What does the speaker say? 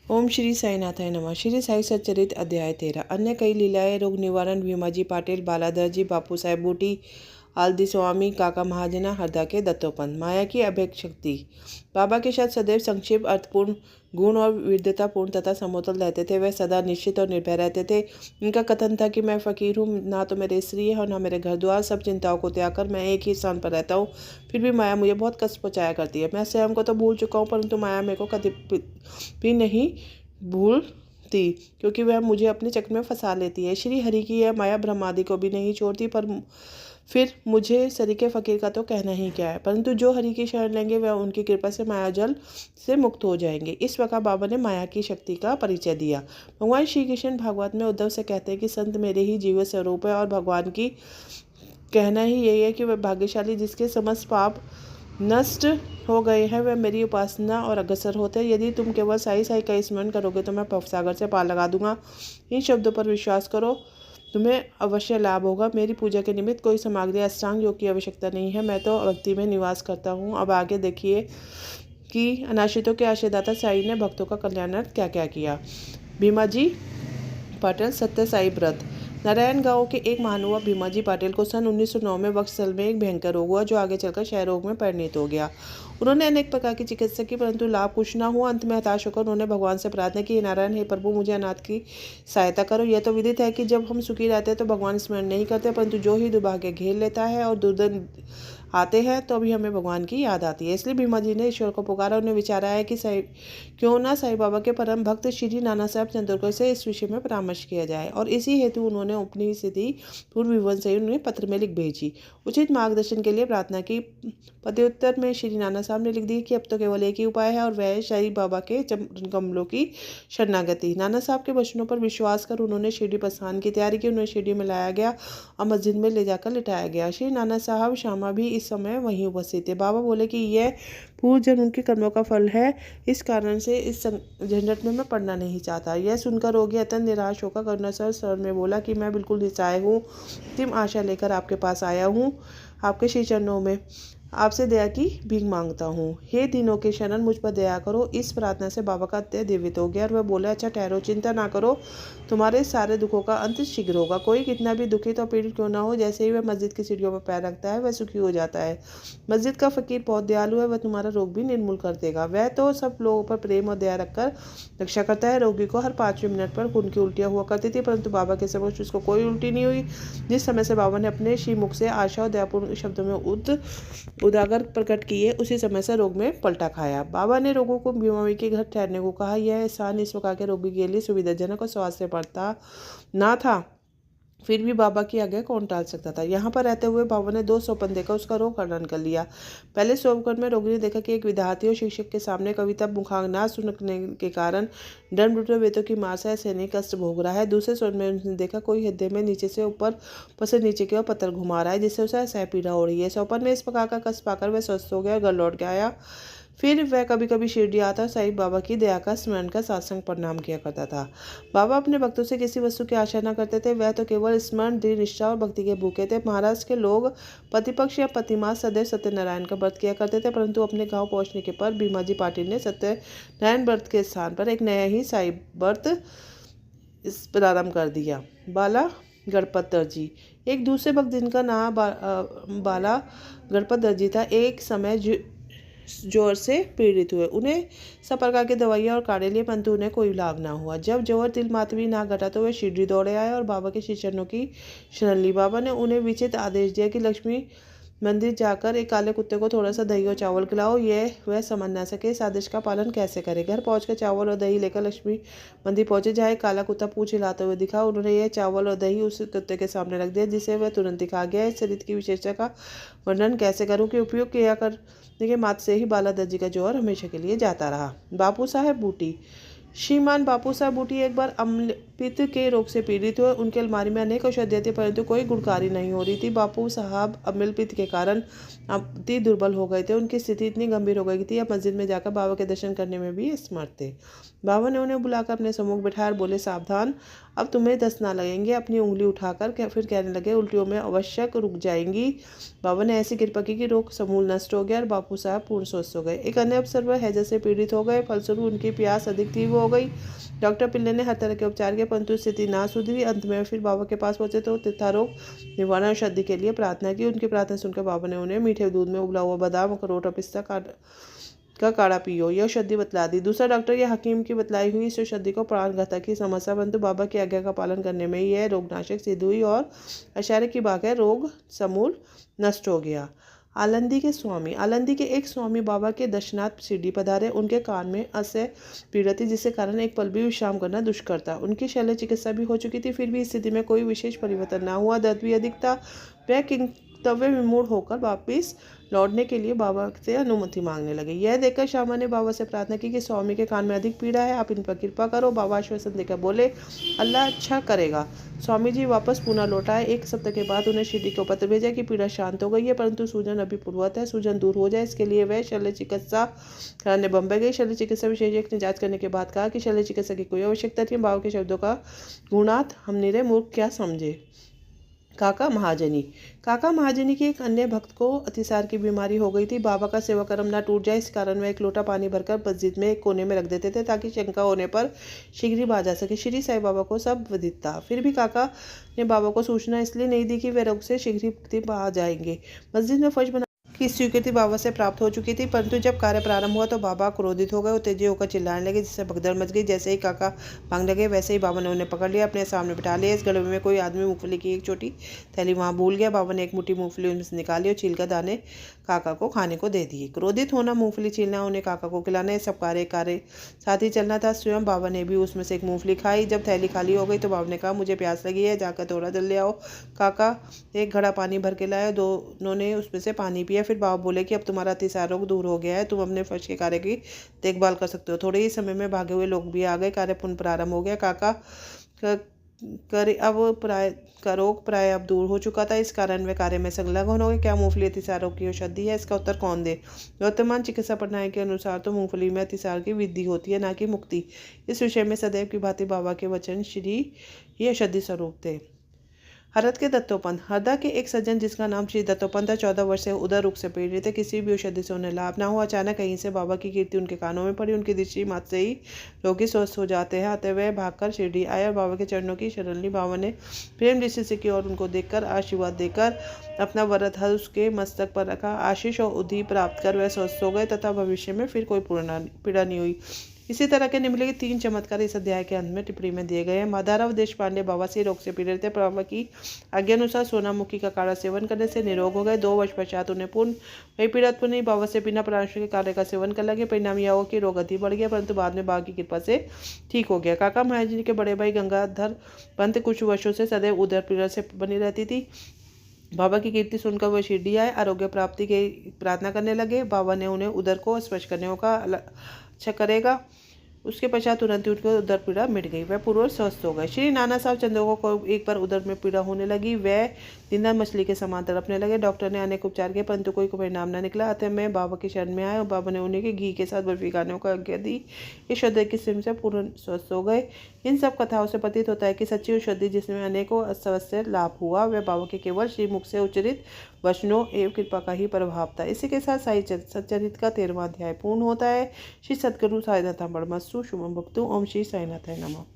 ओम श्री साईनाथाय नमः। श्री साई सच्चरित अध्याय 13। अन्य कई लीलाएं। रोग निवारण भीमाजी पाटिल, बालाधरजी, बापू साहेब बूटी, आलदी स्वामी, काका महाजना, हरदा के दत्तोपंत। माया की अभेद शक्ति। बाबा के साथ सदैव संक्षिप्त, अर्थपूर्ण, गुण और विविधतापूर्ण तथा समतल रहते थे। वह सदा निश्चित और निर्भय रहते थे। इनका कथन था कि मैं फकीर हूँ, ना तो मेरे स्त्री है और ना मेरे घर द्वार। सब चिंताओं को त्याग कर मैं एक ही स्थान पर रहता हूँ, फिर भी माया मुझे बहुत कष्ट पहुँचाया करती है। मैं स्वयं को तो भूल चुका हूँ, परंतु माया मेरे को कभी भी नहीं भूलती, क्योंकि वह मुझे अपने चक्र में फंसा लेती है। श्री हरि की यह माया ब्रह्मादि को भी नहीं छोड़ती, पर फिर मुझे सरीके फकीर का तो कहना ही क्या है। परंतु जो हरि की शरण लेंगे वह उनकी कृपा से माया जल से मुक्त हो जाएंगे। इस प्रकार बाबा ने माया की शक्ति का परिचय दिया। भगवान श्री कृष्ण भागवत में उद्धव से कहते हैं कि संत मेरे ही जीव स्वरूप है, और भगवान की कहना ही यही है कि वह भाग्यशाली जिसके समस्त पाप नष्ट हो गए हैं, वह मेरी उपासना और अग्रसर होते हैं। यदि तुम केवल साई साई का स्मरण करोगे तो मैं भवसागर से पार लगा दूंगा। इन शब्दों पर विश्वास करो, तुम्हें अवश्य लाभ होगा। मेरी पूजा के निमित्त कोई सामग्री अष्टांग योग की आवश्यकता नहीं है, मैं तो भक्ति में निवास करता हूँ। अब आगे देखिए कि अनाश्रितों के आश्रयदाता साई ने भक्तों का कल्याणार्थ क्या क्या किया। भीमाजी पाटिल सत्य साई व्रत। नारायण गांव के एक महानुभाव भीमाजी पाटिल को सन 1909 में वक्षस्थल में एक भयंकर रोग हुआ, जो आगे चलकर क्षय रोग में परिणत हो गया। उन्होंने अनेक प्रकार की चिकित्सा की, परंतु लाभ कुछ ना हुआ। अंत में हताश होकर उन्होंने भगवान से प्रार्थना की, नारायण हे प्रभु, मुझे अनाथ की सहायता करो। यह तो विदित है कि जब हम सुखी रहते हैं तो भगवान स्मरण नहीं करते, परंतु जो ही दुर्भाग्य घेर लेता है और दुर्दिन आते हैं तो भी हमें भगवान की याद आती है। इसलिए भीमा जी ने ईश्वर को पुकारा। उन्हें विचारा है कि क्यों ना साईं बाबा के परम भक्त श्री नाना साहब चंद्रकर से इस विषय में परामर्श किया जाए, और इसी हेतु उन्होंने अपनी स्थिति पूर्व विवरण से उन्हें पत्र में लिख भेजी, उचित मार्गदर्शन के लिए प्रार्थना की। प्रत्युत्तर में श्री नाना साहब ने लिख दी कि अब तो केवल एक ही उपाय है, और वह साईं बाबा के चरण कमलों की शरणागति। नाना साहब के वचनों पर विश्वास कर उन्होंने शिरडी प्रस्थान की तैयारी की। उन्हें शिरडी में लाया गया और मस्जिद में ले जाकर लिटाया गया। श्री नाना साहब श्यामा भी इस समय वहीं उपस्थित थे। बाबा बोले कि यह पूर्व जन्म के कर्मों का फल है, इस कारण से इस झंझट में मैं पड़ना नहीं चाहता। यह सुनकर रोगी अत्यंत निराश होकर करुणासर स्वर में बोला कि मैं बिल्कुल निस्सहाय हूँ, अंतिम आशा लेकर आपके पास आया हूँ। आपके श्री चरणों में आपसे दया की भीख मांगता हूँ। हे दीनों के शरण, मुझ पर दया करो। इस प्रार्थना से बाबा का अत्यंत दिव्यत हो गया और वह बोले, अच्छा ठहरो, चिंता ना करो, तुम्हारे सारे दुखों का अंत शीघ्र होगा। कोई कितना भी दुखित और पीड़ित क्यों ना हो, जैसे ही वह मस्जिद की सीढ़ियों पर पैर रखता है वह सुखी हो जाता है। मस्जिद का फकीर बहुत दयालु है, वह तुम्हारा रोग भी निर्मूल कर देगा। वह तो सब लोगों पर प्रेम और दया रखकर रक्षा करता है। रोगी को हर 5वें मिनट पर खून की उल्टियाँ हुआ करती थी, परंतु बाबा के समक्ष उसको कोई उल्टी नहीं हुई। जिस समय से बाबा ने अपने श्री मुख से आशा और दयापूर्ण शब्दों में उदागर प्रकट किए, उसी समय से रोग में पलटा खाया। बाबा ने रोगों को बीमारी के घर ठहरने को कहा। यह स्थान इस प्रकार के रोगी के लिए सुविधाजनक और स्वास्थ्य पड़ता ना था, फिर भी बाबा की आज्ञा कौन टाल सकता था। यहाँ पर रहते हुए बाबा ने 2 सौपन देकर उसका रोग हरण कर लिया। पहले सौपन में रोगी ने देखा कि एक विद्यार्थी और शिक्षक के सामने कविता मुखांग ना सुनने के कारण दंड वेतों की मार से सैनिक कष्ट भोग रहा है। दूसरे स्वर्ण में उसने देखा कोई हृदय में नीचे से ऊपर से नीचे की ओर पत्थर घुमा रहा है, जिससे उसे असह पीड़ा हो रही है। सौपन में इस प्रकार का कष्ट पाकर वह स्वस्थ हो गया और घर लौट के आया। फिर वह कभी कभी शिरडी आता और साईं बाबा की दया का स्मरण कर सात्संग प्रणाम किया करता था। बाबा अपने भक्तों से किसी वस्तु की आशा न करते थे, वह तो केवल स्मरण, दृढ़ निष्ठा और भक्ति के भूखे थे। महाराष्ट्र के लोग प्रतिपक्ष या प्रतिमास सदैव सत्यनारायण का व्रत किया करते थे, परंतु अपने गांव पहुंचने के पर भीमाजी पाटिल ने सत्यनारायण व्रत के स्थान पर एक नया ही साई व्रत प्रारंभ कर दिया। बाला गणपत दर्जी। एक दूसरे भक्त जिनका नाम बाला गणपत दर्जी था, एक समय जोर से पीड़ित हुए। उन्हें सब प्रकार की दवाइयाँ और काढ़े लिए, परंतु उन्हें कोई लाभ ना हुआ। जब जोर तिल मात्र भी ना घटा तो वे शिरडी दौड़े आए और बाबा के श्री चरणों की शरण ली। बाबा ने उन्हें विचित्र आदेश दिया कि लक्ष्मी मंदिर जाकर एक काले कुत्ते को थोड़ा सा दही और चावल खिलाओ। यह वह समझ ना सके इस आदेश का पालन कैसे करे। घर पहुंचकर चावल और दही लेकर लक्ष्मी मंदिर पहुंचे, जहाँ एक काला कुत्ता पूंछ हिलाते हुए दिखा। उन्होंने यह चावल और दही उस कुत्ते के सामने रख दिया, जिसे वह तुरंत दिखा गया। इस चरित्र की विशेषता का वर्णन कैसे करूँ कि उपयोग किया करने के मात्र से ही बाला दर्जी का जोर हमेशा के लिए जाता रहा। बापू साहेब बूटी। श्रीमान बापू साहब बूटी एक बार अम्ल पित्त के रोग से पीड़ित हुए। उनके अलमारी में अनेक औषधियाँ थी, परंतु कोई गुणकारी नहीं हो रही थी। बापू साहब अम्ल पित्त के कारण अति दुर्बल हो गए थे। उनकी स्थिति इतनी गंभीर हो गई थी, अब मस्जिद में जाकर बाबा के दर्शन करने में भी असमर्थ थे। बाबा ने उन्हें बुलाकर अपने सम्मुख बिठाया और बोले, सावधान, अब तुम्हें 10 ना लगेंगे। अपनी उंगली उठाकर फिर कहने लगे, उल्टियों में आवश्यक रुक जाएंगी। बाबा ने ऐसी कृपा की कि रोग समूल नष्ट हो गया और बापू साहब पूर्ण स्वस्थ हो गए। एक अन्य अवसर वह हैजा से पीड़ित हो गए, फलस्वरूप उनकी प्यास अधिक तीव्र हो गई। डॉक्टर पिल्ले ने हर तरह के उपचार किए, परंतु स्थिति ना सुधरी। अंत में फिर बाबा के पास पहुंचे तो तिथा रोग निवारण औषधि के लिए प्रार्थना की। उनकी प्रार्थना सुनकर बाबा ने उन्हें मीठे दूध में उबला हुआ बादाम, अखरोट और पिस्ता का काढ़ा पियो, यह औषधि बतला दी। दूसरा डॉक्टर या हकीम की बतलाई हुई इस औषधि को प्राणघातक की समस्या, परंतु बाबा की आज्ञा का पालन करने में यह रोगनाशक सिद्ध हुई और आश्चर्य की बात है, रोग समूल नष्ट हो गया। आलंदी के स्वामी। आलंदी के एक स्वामी बाबा के दर्शनार्थ शिरडी पधारे। उनके कान में अस्य पीड़ा थी, जिसके कारण एक पल भी विश्राम करना दुष्कर था। उनकी शल्य चिकित्सा भी हो चुकी थी, फिर भी स्थिति में कोई विशेष परिवर्तन न हुआ। दर्द भी अधिक था। वह किंतव्य विमूढ़ होकर वापिस लौटने के लिए बाबा से अनुमति मांगने लगे। यह देखकर श्यामा ने बाबा से प्रार्थना की कि स्वामी के कान में अधिक पीड़ा है, आप इन पर कृपा करो। बाबा आश्वासन देकर बोले, अल्लाह अच्छा करेगा। स्वामी जी वापस पुणे लौट आए। एक सप्ताह के बाद उन्हें शिरडी को पत्र भेजा कि पीड़ा शांत हो गई है, परंतु सूजन अभी पूर्ववत है। सूजन दूर हो जाए इसके लिए वह शल्य चिकित्सा कराने बम्बई गई। शल्य चिकित्सा विशेषज्ञ ने जांच करने के बाद कहा कि शल्य चिकित्सा की कोई आवश्यकता नहीं। बाबा के शब्दों का गुणार्थ हम निरे मूर्ख क्या समझे। काका महाजनी। काका महाजनी के एक अन्य भक्त को अतिसार की बीमारी हो गई थी। बाबा का सेवा कर्म न टूट जाए, इस कारण वह एक लोटा पानी भरकर मस्जिद में एक कोने में रख देते थे, ताकि शंका होने पर शीघ्र ही बाज आ सके। श्री साईं बाबा को सब विदित था, फिर भी काका ने बाबा को सूचना इसलिए नहीं दी कि वे रोग से शीघ्र ही आ जाएंगे। मस्जिद में फर्श की स्वीकृति बाबा से प्राप्त हो चुकी थी, परंतु जब कार्य प्रारंभ हुआ तो बाबा क्रोधित हो गए और तेजी होकर चिल्लाने लगे, जिससे भगदड़ मच गई। जैसे ही काका भागने लगे, वैसे ही बाबा ने उन्हें पकड़ लिया, अपने सामने बिठा लिया। इस गड़बड़ में कोई आदमी मूंगफली की एक छोटी थैली वहां भूल गया। बाबा ने एक मुट्ठी मूंगफली उनमें से निकाली और छीलकर दाने काका को खाने को दे दिए। क्रोधित होना, मूंगफली छीलना, उन्हें काका को खिलाना, ये सब कार्य साथ ही चलना था। स्वयं बाबा ने भी उसमें से एक मूंगफली खाई। जब थैली खाली हो गई तो बाबा ने कहा, मुझे प्यास लगी है, जाकर थोड़ा जल ले आओ। काका एक घड़ा पानी भर के लाए, दोनों ने उसमें से पानी पिया। फिर बाबा बोले कि अब तुम्हारा अतिसार रोग दूर हो गया है, तुम अपने फर्श के कार्य की देखभाल कर सकते हो। थोड़े ही समय में भागे हुए लोग भी आ गए। कार्य पुनः प्रारंभ हो गया। काका का रोग प्राय अब दूर हो चुका था, इस कारण वे कार्य में संलग्न हो गए। क्या मूंगफली अतिसार रोग की औषधि है? इसका उत्तर कौन दे। वर्तमान चिकित्सा प्रणाली के अनुसार तो मूंगफली में अतिसार की वृद्धि होती है, न कि मुक्ति। इस विषय में सदैव की भांति बाबा के वचन श्री ये औषधि स्वरूप थे। हरद के दत्तोपंत। हरदा के एक सज्जन जिसका नाम श्री दत्तोपंत था, 14 वर्ष से उदर रोग से पीड़ित थे। किसी भी औषधि से उन्हें लाभ ना हुआ। अचानक कहीं से बाबा की कीर्ति उनके कानों में पड़ी। उनकी दृष्टि मात्र से ही रोगी स्वस्थ हो जाते हैं। अतः वह भागकर शिरडी आए और बाबा के चरणों की शरण ली। बाबा ने प्रेम दृष्टि से की और उनको देखकर आशीर्वाद देकर अपना वरद हल उसके मस्तक पर रखा। आशीष और उधि प्राप्त कर वह स्वस्थ हो गए तथा भविष्य में फिर कोई पीड़ा नहीं हुई। इसी तरह के निम्नलिखित 3 चमत्कार इस अध्याय के अंत में टिप्पणी में दिए गए हैं। माधवराव देशपांडे बवासीर रोग से पीड़ित थे। बाबा की आज्ञानुसार सोनामुखी का काढ़ा सेवन करने से निरोग हो गए। 2 वर्ष पश्चात उन्हें पूर्ण वही पीड़ा उत्पन्न हुई। बाबा से बिना परामर्श के काढ़े का सेवन कर लगे। परिणाम यह हुआ कि रोग अति बढ़ गया, परंतु बाद में बाबा की कृपा से ठीक हो गया। काका महाराज के बड़े भाई गंगाधर पंत कुछ वर्षों से सदैव उदर पीड़ा से बनी रहती थी। बाबा की कीर्ति सुनकर वह शिरडी आए, आरोग्य प्राप्ति की प्रार्थना करने लगे। बाबा ने उन्हें उदर को स्पर्श करने का अच्छा करेगा। उसके पश्चात तुरंत ही उनको उदर पीड़ा मिट गई, वह पूर्व स्वस्थ हो गए। श्री नाना साहब चंद्रों को एक बार उदर में पीड़ा होने लगी। वह जिंदा मछली के समान तड़पने लगे। डॉक्टर ने अनेक उपचार किए, परंतु कोई परिणाम न निकला। अतः मैं बाबा की शरण में आए और बाबा ने उन्हें के घी के साथ बर्फी खाने को आज्ञा दी। इस औषधि की सिम से पूर्ण स्वस्थ हो गए। इन सब कथाओं से प्रतीत होता है कि सच्ची औषधि जिसमें अनेकों अवश्य लाभ हुआ, वह बाबा के केवल श्रीमुख से उच्चरित वचनों एवं कृपा का ही प्रभाव था। इसी के साथ साई सच्चरित का 13वां अध्याय पूर्ण होता है। श्री सद्गुरु साईनाथ ब्रह्मस्तु शुभम भक्तु। ओम श्री साईनाथाय नमः।